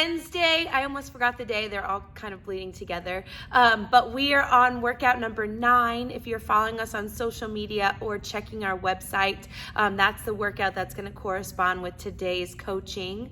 Wednesday. I almost forgot the day. They're all kind of bleeding together. But we are on workout number 9. If you're following us on social media or checking our website, that's the workout that's going to correspond with today's coaching.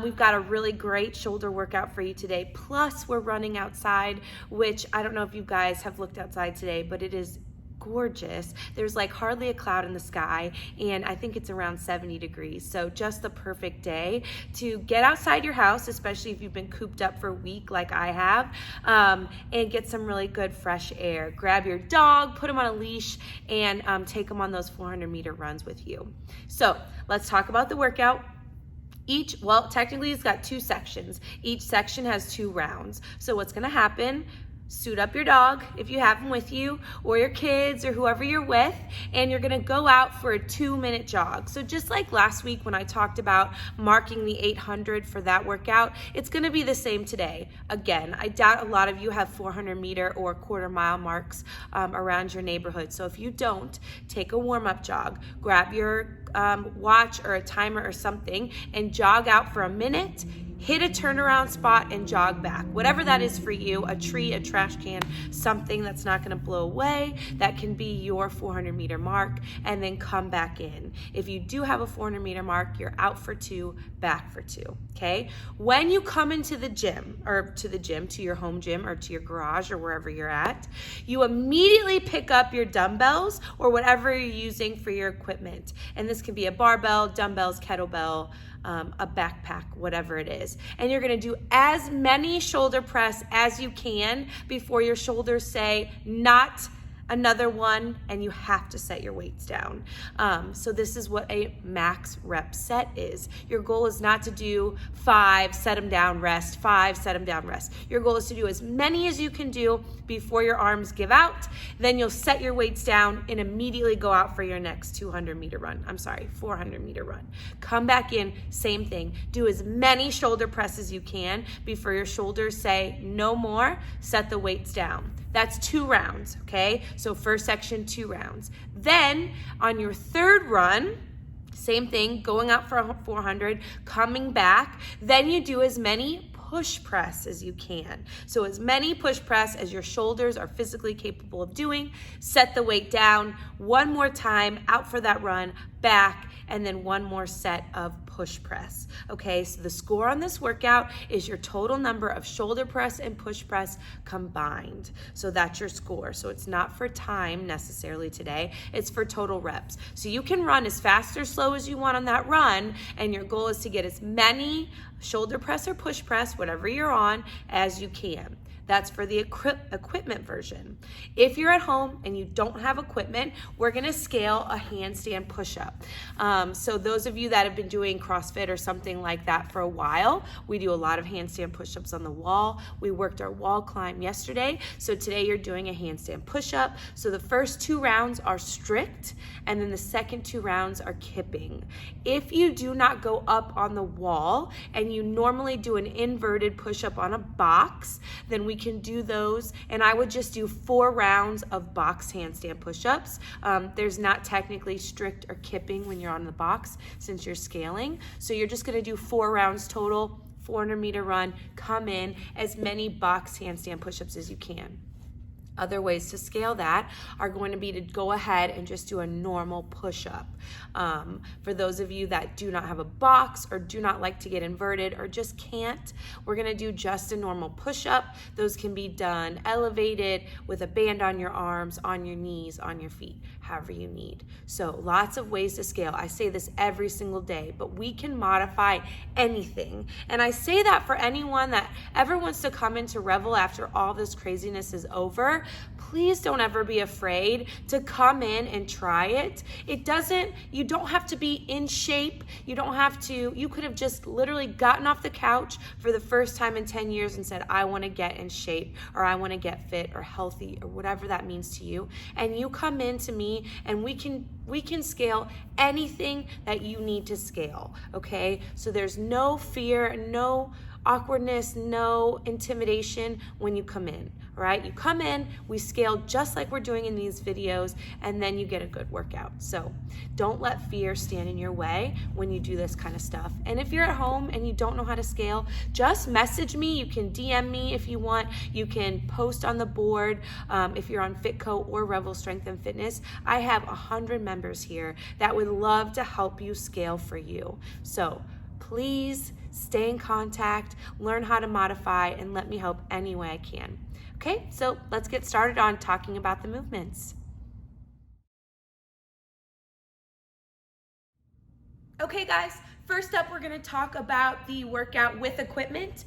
We've got a really great shoulder workout for you today. Plus, we're running outside, which I don't know if you guys have looked outside today, but it is gorgeous. There's like hardly a cloud in the sky, and I think it's around 70 degrees. So just the perfect day to get outside your house, especially if you've been cooped up for a week like I have, and get some really good fresh air. Grab your dog, put him on a leash, and take him on those 400-meter runs with you. So let's talk about the workout. Technically it's got 2 sections. Each section has 2 rounds. So what's gonna happen, suit up your dog if you have him with you, or your kids or whoever you're with, and you're gonna go out for a 2-minute jog. So just like last week when I talked about marking the 800 for that workout, it's gonna be the same today. Again, I doubt a lot of you have 400-meter or quarter-mile marks around your neighborhood. So if you don't, take a warm-up jog. Grab your watch or a timer or something and jog out for a minute. Hit a turnaround spot and jog back. Whatever that is for you, a tree, a trash can, something that's not gonna blow away, that can be your 400-meter mark, and then come back in. If you do have a 400-meter mark, you're out for 2, back for 2, okay? When you come into the gym, to your home gym or to your garage or wherever you're at, you immediately pick up your dumbbells or whatever you're using for your equipment. And this can be a barbell, dumbbells, kettlebell, a backpack, whatever it is. And you're gonna do as many shoulder press as you can before your shoulders say, not another one, and you have to set your weights down. So this is what a max rep set is. Your goal is not to do 5, set them down, rest, 5, set them down, rest. Your goal is to do as many as you can do before your arms give out. Then you'll set your weights down and immediately go out for your next 400-meter run. Come back in, same thing. Do as many shoulder press as you can before your shoulders say no more, set the weights down. That's 2 rounds, okay? So first section, 2 rounds. Then on your 3rd run, same thing, going out for 400, coming back, then you do as many push press as you can. So as many push press as your shoulders are physically capable of doing. Set the weight down, 1 more time, out for that run, back, and then 1 more set of push press. Okay, so the score on this workout is your total number of shoulder press and push press combined. So that's your score. So it's not for time necessarily today, it's for total reps. So you can run as fast or slow as you want on that run, and your goal is to get as many shoulder press or push press, whatever you're on, as you can. That's for the equipment version. If you're at home and you don't have equipment, we're gonna scale a handstand push-up. So those of you that have been doing CrossFit or something like that for a while, we do a lot of handstand push-ups on the wall. We worked our wall climb yesterday, so today you're doing a handstand push-up. So the first 2 rounds are strict, and then the second 2 rounds are kipping. If you do not go up on the wall and you normally do an inverted push-up on a box, then we can do those, and I would just do 4 rounds of box handstand push-ups. There's not technically strict or kipping when you're on the box since you're scaling, so you're just gonna do 4 rounds total, 400-meter run, come in, as many box handstand push-ups as you can. Other ways to scale that are going to be to go ahead and just do a normal push-up. For those of you that do not have a box or do not like to get inverted or just can't, we're gonna do just a normal push-up. Those can be done elevated with a band on your arms, on your knees, on your feet, however you need. So lots of ways to scale. I say this every single day, but we can modify anything. And I say that for anyone that ever wants to come into Revel after all this craziness is over. Please don't ever be afraid to come in and try it. You don't have to be in shape. You could have just literally gotten off the couch for the first time in 10 years and said, I wanna get in shape, or I wanna get fit or healthy, or whatever that means to you. And you come in to me and we can scale anything that you need to scale, okay? So there's no fear, no awkwardness, no intimidation when you come in. All right, you come in, we scale just like we're doing in these videos, and then you get a good workout. So don't let fear stand in your way when you do this kind of stuff. And if you're at home and you don't know how to scale, just message me. You can DM me if you want. You can post on the board if you're on Fitco or Revel Strength and Fitness. I have 100 members here that would love to help you scale for you. So please stay in contact, learn how to modify, and let me help any way I can. Okay, so let's get started on talking about the movements. Okay guys, first up we're going to talk about the workout with equipment.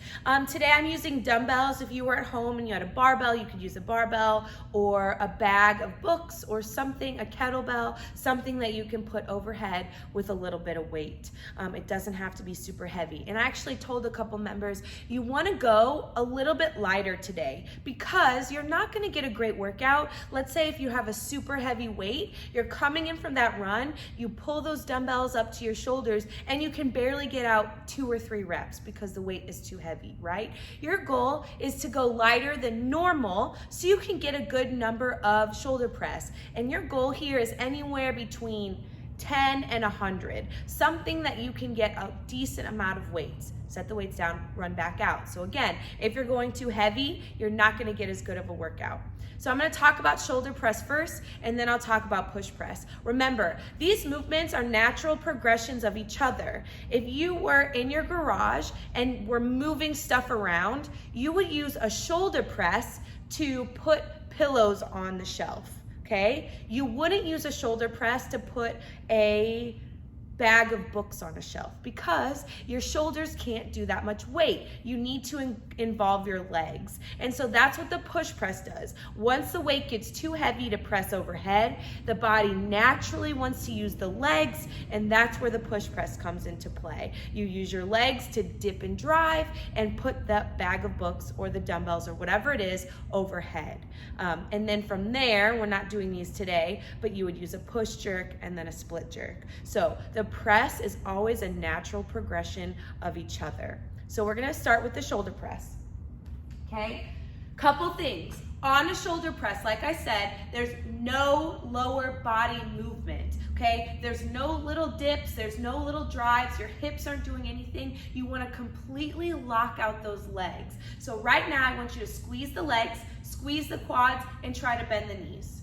Today I'm using dumbbells. If you were at home and you had a barbell, you could use a barbell or a bag of books or something, a kettlebell, something that you can put overhead with a little bit of weight. It doesn't have to be super heavy. And I actually told a couple members, you want to go a little bit lighter today because you're not going to get a great workout. Let's say if you have a super heavy weight, you're coming in from that run, you pull those dumbbells up to your shoulders and you can barely get out 2 or 3 reps because the weight is too heavy, right? Your goal is to go lighter than normal so you can get a good number of shoulder press. And your goal here is anywhere between 10 and 100, something that you can get a decent amount of weights. Set the weights down, run back out. So again, if you're going too heavy, you're not gonna get as good of a workout. So I'm gonna talk about shoulder press first, and then I'll talk about push press. Remember, these movements are natural progressions of each other. If you were in your garage and were moving stuff around, you would use a shoulder press to put pillows on the shelf, okay? You wouldn't use a shoulder press to put a bag of books on a shelf because your shoulders can't do that much weight. You need to involve your legs. And so that's what the push press does. Once the weight gets too heavy to press overhead, the body naturally wants to use the legs, and that's where the push press comes into play. You use your legs to dip and drive and put that bag of books or the dumbbells or whatever it is overhead. And then from there, we're not doing these today, but you would use a push jerk and then a split jerk. So the press is always a natural progression of each other. So we're gonna start with the shoulder press, okay? Couple things. On a shoulder press, like I said, there's no lower body movement, okay? There's no little dips, there's no little drives, your hips aren't doing anything. You wanna completely lock out those legs. So right now, I want you to squeeze the legs, squeeze the quads, and try to bend the knees.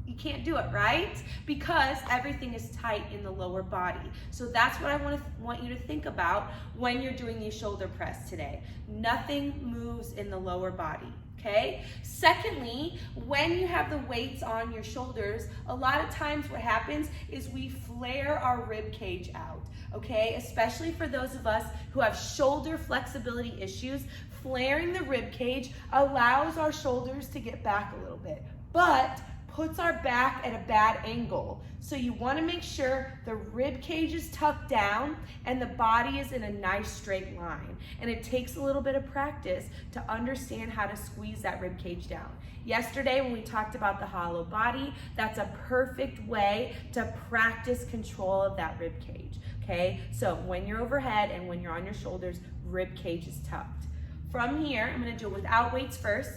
You can't do it, right? Because everything is tight in the lower body. So that's what I want you to think about when you're doing these shoulder press today. Nothing moves in the lower body, okay? Secondly, when you have the weights on your shoulders, a lot of times what happens is we flare our rib cage out, okay? Especially for those of us who have shoulder flexibility issues, flaring the rib cage allows our shoulders to get back a little bit, but puts our back at a bad angle. So you want to make sure the rib cage is tucked down and the body is in a nice straight line. And it takes a little bit of practice to understand how to squeeze that rib cage down. Yesterday when we talked about the hollow body, that's a perfect way to practice control of that rib cage, okay? So when you're overhead and when you're on your shoulders, rib cage is tucked. From here, I'm going to do it without weights first.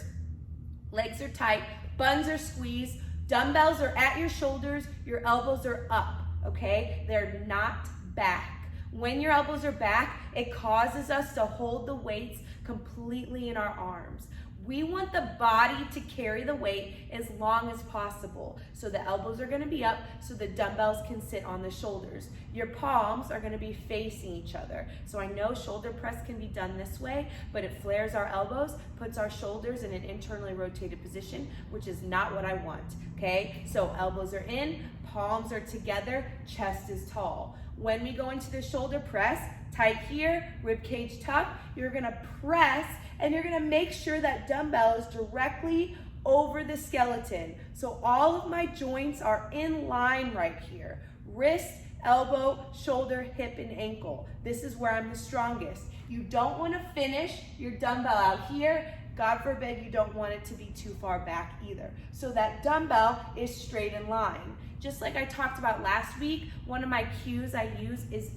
Legs are tight, buns are squeezed, dumbbells are at your shoulders, your elbows are up, okay? They're not back. When your elbows are back, it causes us to hold the weights completely in our arms. We want the body to carry the weight as long as possible. So the elbows are gonna be up so the dumbbells can sit on the shoulders. Your palms are gonna be facing each other. So I know shoulder press can be done this way, but it flares our elbows, puts our shoulders in an internally rotated position, which is not what I want, okay? So elbows are in, palms are together, chest is tall. When we go into the shoulder press, tight here, rib cage tucked, you're gonna press and you're gonna make sure that dumbbell is directly over the skeleton. So all of my joints are in line right here. Wrist, elbow, shoulder, hip, and ankle. This is where I'm the strongest. You don't wanna finish your dumbbell out here. God forbid you don't want it to be too far back either. So that dumbbell is straight in line. Just like I talked about last week, one of my cues I use is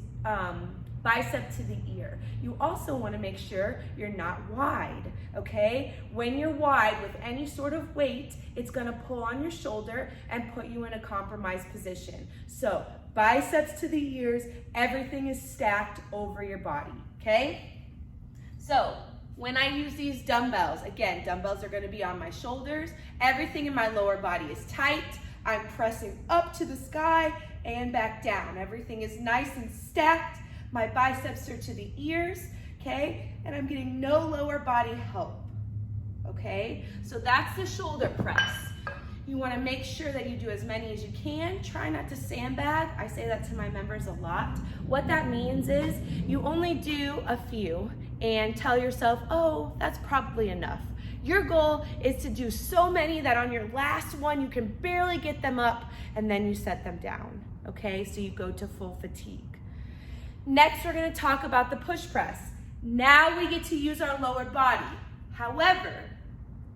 bicep to the ear. You also want to make sure you're not wide, okay? When you're wide with any sort of weight, it's going to pull on your shoulder and put you in a compromised position. So biceps to the ears, everything is stacked over your body, okay? So when I use these dumbbells, again, dumbbells are going to be on my shoulders. Everything in my lower body is tight. I'm pressing up to the sky and back down. Everything is nice and stacked. My biceps are to the ears, okay? And I'm getting no lower body help, okay? So that's the shoulder press. You want to make sure that you do as many as you can. Try not to sandbag. I say that to my members a lot. What that means is you only do a few and tell yourself, oh, that's probably enough. Your goal is to do so many that on your last one, you can barely get them up and then you set them down, okay? So you go to full fatigue. Next, we're gonna talk about the push press. Now we get to use our lower body. However,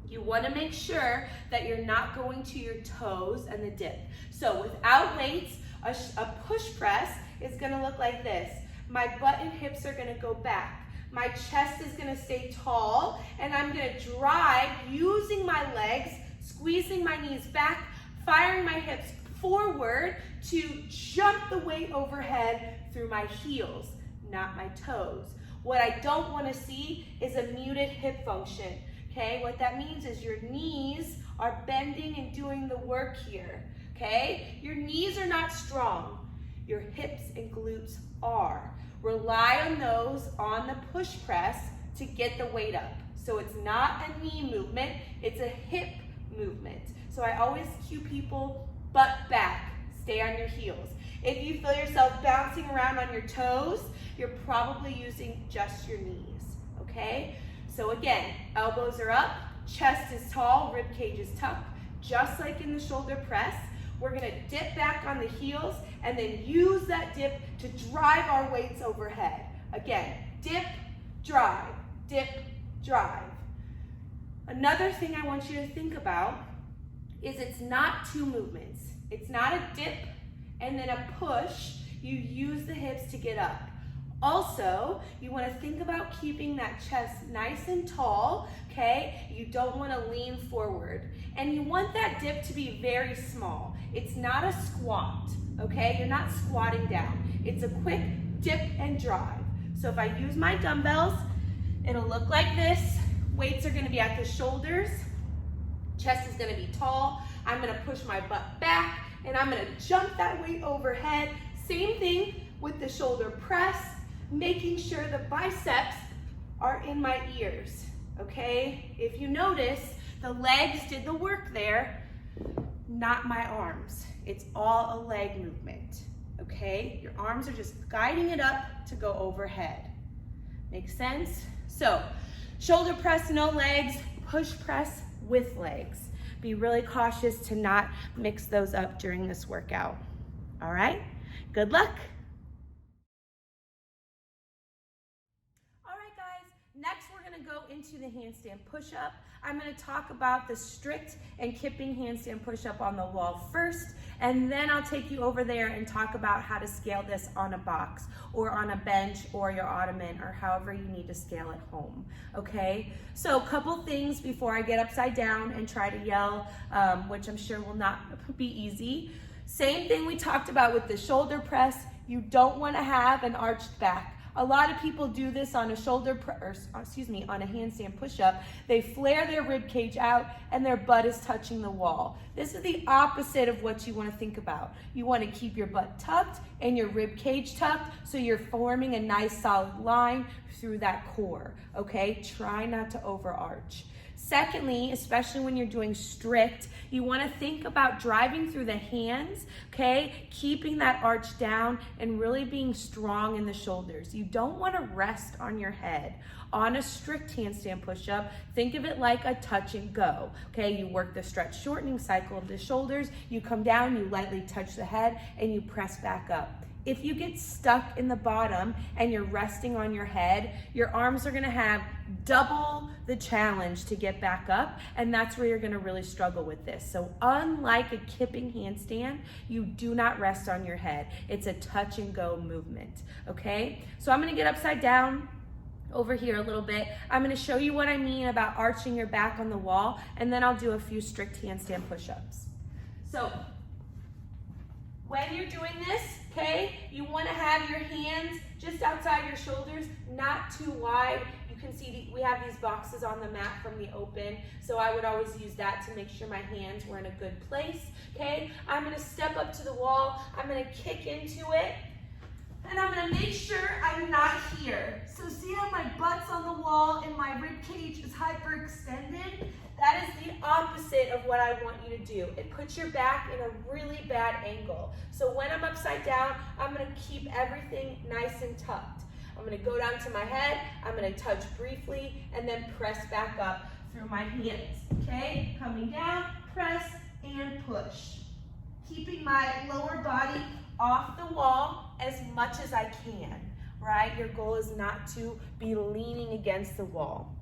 you wanna make sure that you're not going to your toes and the dip. So without weights, a push press is gonna look like this. My butt and hips are gonna go back. My chest is gonna stay tall, and I'm gonna drive using my legs, squeezing my knees back, firing my hips forward to jump the weight overhead through my heels, not my toes. What I don't wanna see is a muted hip function, okay? What that means is your knees are bending and doing the work here, okay? Your knees are not strong. Your hips and glutes are. Rely on those on the push press to get the weight up. So it's not a knee movement, it's a hip movement. So I always cue people, butt back, stay on your heels. If you feel yourself bouncing around on your toes, you're probably using just your knees, okay? So again, elbows are up, chest is tall, rib cage is tucked, just like in the shoulder press. We're gonna dip back on the heels and then use that dip to drive our weights overhead. Again, dip, drive, dip, drive. Another thing I want you to think about is it's not two movements. It's not a dip and then a push. You use the hips to get up. Also, you want to think about keeping that chest nice and tall, okay? You don't want to lean forward. And you want that dip to be very small. It's not a squat, okay? You're not squatting down. It's a quick dip and drive. So if I use my dumbbells, it'll look like this. Weights are going to be at the shoulders. Chest is going to be tall. I'm going to push my butt back, and I'm going to jump that weight overhead. Same thing with the shoulder press, making sure the biceps are in my ears, okay? If you notice, the legs did the work there, not my arms. It's all a leg movement, okay? Your arms are just guiding it up to go overhead. Make sense? So, shoulder press, no legs, push press with legs. Be really cautious to not mix those up during this workout. All right? Good luck. All right, guys. Next, we're going to go into the handstand push-up. I'm going to talk about the strict and kipping handstand push-up on the wall first, and then I'll take you over there and talk about how to scale this on a box or on a bench or your ottoman or however you need to scale at home, okay? So a couple things before I get upside down and try to yell, which I'm sure will not be easy. Same thing we talked about with the shoulder press. You don't want to have an arched back. A lot of people do this on a on a handstand push-up. They flare their rib cage out and their butt is touching the wall. This is the opposite of what you want to think about. You want to keep your butt tucked and your rib cage tucked so you're forming a nice solid line through that core, okay? Try not to overarch. Secondly, especially when you're doing strict, you want to think about driving through the hands, okay? Keeping that arch down and really being strong in the shoulders. You don't want to rest on your head. On a strict handstand push-up, think of it like a touch and go, okay? You work the stretch shortening cycle of the shoulders, you come down, you lightly touch the head, and you press back up. If you get stuck in the bottom and you're resting on your head, your arms are gonna have double the challenge to get back up, and that's where you're gonna really struggle with this. So unlike a kipping handstand, you do not rest on your head. It's a touch and go movement, okay? So I'm gonna get upside down over here a little bit. I'm gonna show you what I mean about arching your back on the wall, and then I'll do a few strict handstand push-ups. So when you're doing this, okay, you want to have your hands just outside your shoulders, not too wide. You can see we have these boxes on the mat from the open, so I would always use that to make sure my hands were in a good place, okay? I'm going to step up to the wall. I'm going to kick into it, and I'm going to make sure I'm not here. So see how my butt's on the wall and my rib cage is hyperextended? That is the opposite of what I want you to do. It puts your back in a really bad angle. So when I'm upside down, I'm gonna keep everything nice and tucked. I'm gonna go down to my head, I'm gonna touch briefly, and then press back up through my hands, okay? Coming down, press, and push. Keeping my lower body off the wall as much as I can, right? Your goal is not to be leaning against the wall.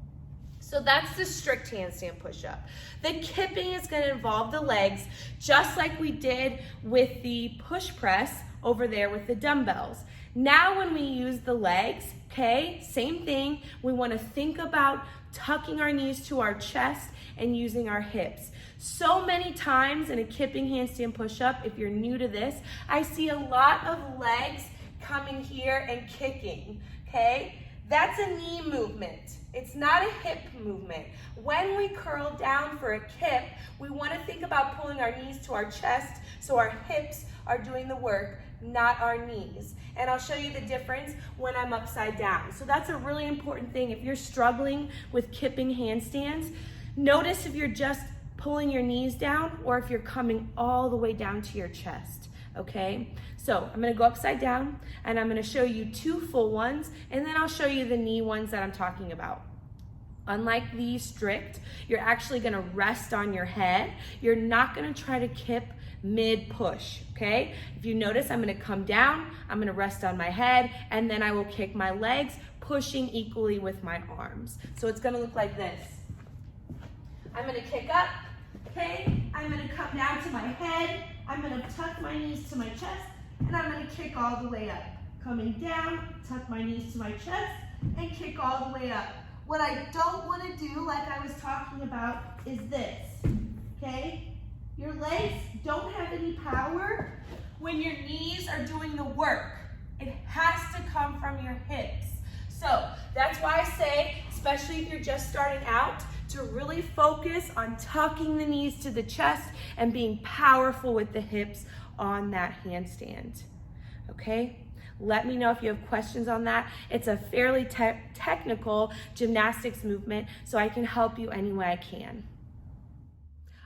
So that's the strict handstand push-up. The kipping is going to involve the legs, just like we did with the push press over there with the dumbbells. Now when we use the legs, okay, same thing. We want to think about tucking our knees to our chest and using our hips. So many times in a kipping handstand push-up, if you're new to this, I see a lot of legs coming here and kicking, okay? That's a knee movement. It's not a hip movement. When we curl down for a kip, we want to think about pulling our knees to our chest so our hips are doing the work, not our knees. And I'll show you the difference when I'm upside down. So that's a really important thing. If you're struggling with kipping handstands, notice if you're just pulling your knees down or if you're coming all the way down to your chest. Okay, so I'm gonna go upside down and I'm gonna show you two full ones, and then I'll show you the knee ones that I'm talking about. Unlike the strict, you're actually gonna rest on your head. You're not gonna try to kip mid-push, okay? If you notice, I'm gonna come down, I'm gonna rest on my head, and then I will kick my legs, pushing equally with my arms. So it's gonna look like this. I'm gonna kick up, okay? I'm gonna come down to my head, I'm gonna tuck my knees to my chest, and I'm gonna kick all the way up. Coming down, tuck my knees to my chest, and kick all the way up. What I don't wanna do, like I was talking about, is this, okay? Your legs don't have any power when your knees are doing the work. It has to come from your hips. So that's why I say, especially if you're just starting out, to really focus on tucking the knees to the chest and being powerful with the hips on that handstand, okay? Let me know if you have questions on that. It's a fairly technical gymnastics movement, so I can help you any way I can.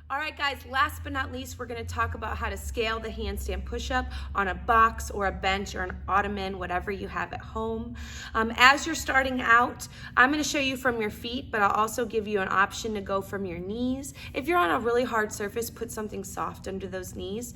All right, guys, last but not least, we're gonna talk about how to scale the handstand push-up on a box or a bench or an ottoman, whatever you have at home. As you're starting out, I'm gonna show you from your feet, but I'll also give you an option to go from your knees. If you're on a really hard surface, put something soft under those knees.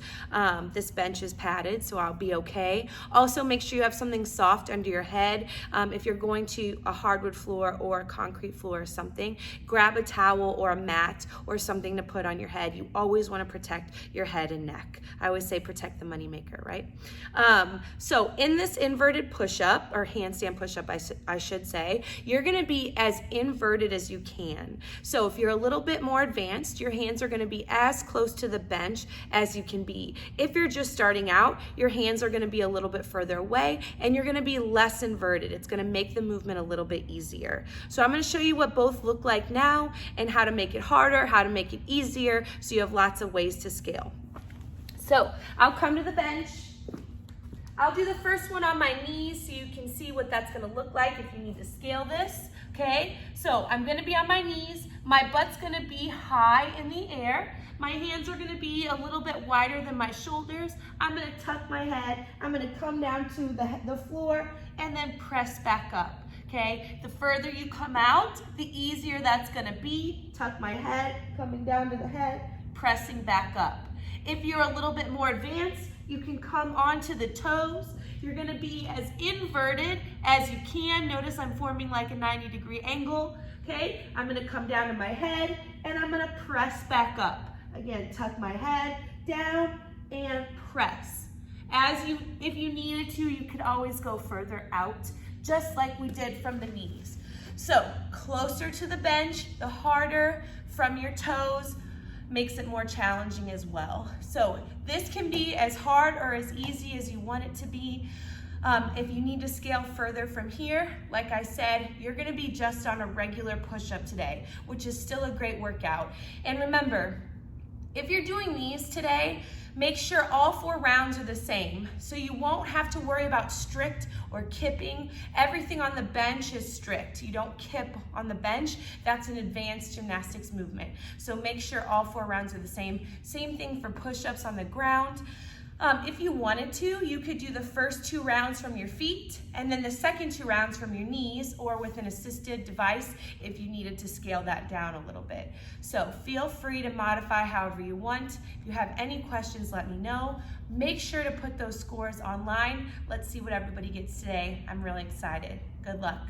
This bench is padded, so I'll be okay. Also, make sure you have something soft under your head. If you're going to a hardwood floor or a concrete floor or something, grab a towel or a mat or something to put on your head. You always want to protect your head and neck. I always say protect the moneymaker, right? So in this inverted push-up, or handstand push-up, I should say, you're going to be as inverted as you can. So if you're a little bit more advanced, your hands are going to be as close to the bench as you can be. If you're just starting out, your hands are going to be a little bit further away, and you're going to be less inverted. It's going to make the movement a little bit easier. So I'm going to show you what both look like now and how to make it harder, how to make it easier, so you have lots of ways to scale. So I'll come to the bench. I'll do the first one on my knees so you can see what that's gonna look like if you need to scale this, okay? So I'm gonna be on my knees. My butt's gonna be high in the air. My hands are gonna be a little bit wider than my shoulders. I'm gonna tuck my head. I'm gonna come down to the floor and then press back up. Okay, the further you come out, the easier that's gonna be. Tuck my head, coming down to the head, pressing back up. If you're a little bit more advanced, you can come onto the toes. You're gonna be as inverted as you can. Notice I'm forming like a 90-degree angle, okay? I'm gonna come down to my head and I'm gonna press back up. Again, tuck my head down and press. If you needed to, you could always go further out, just like we did from the knees. So closer to the bench, the harder from your toes, makes it more challenging as well. So this can be as hard or as easy as you want it to be. If you need to scale further from here, like I said, you're gonna be just on a regular push-up today, which is still a great workout. And remember, if you're doing these today, make sure all 4 rounds are the same. So you won't have to worry about strict or kipping. Everything on the bench is strict. You don't kip on the bench. That's an advanced gymnastics movement. So make sure all 4 rounds are the same. Same thing for push-ups on the ground. If you wanted to, you could do the first 2 rounds from your feet and then the second 2 rounds from your knees or with an assisted device if you needed to scale that down a little bit. So feel free to modify however you want. If you have any questions, let me know. Make sure to put those scores online. Let's see what everybody gets today. I'm really excited. Good luck.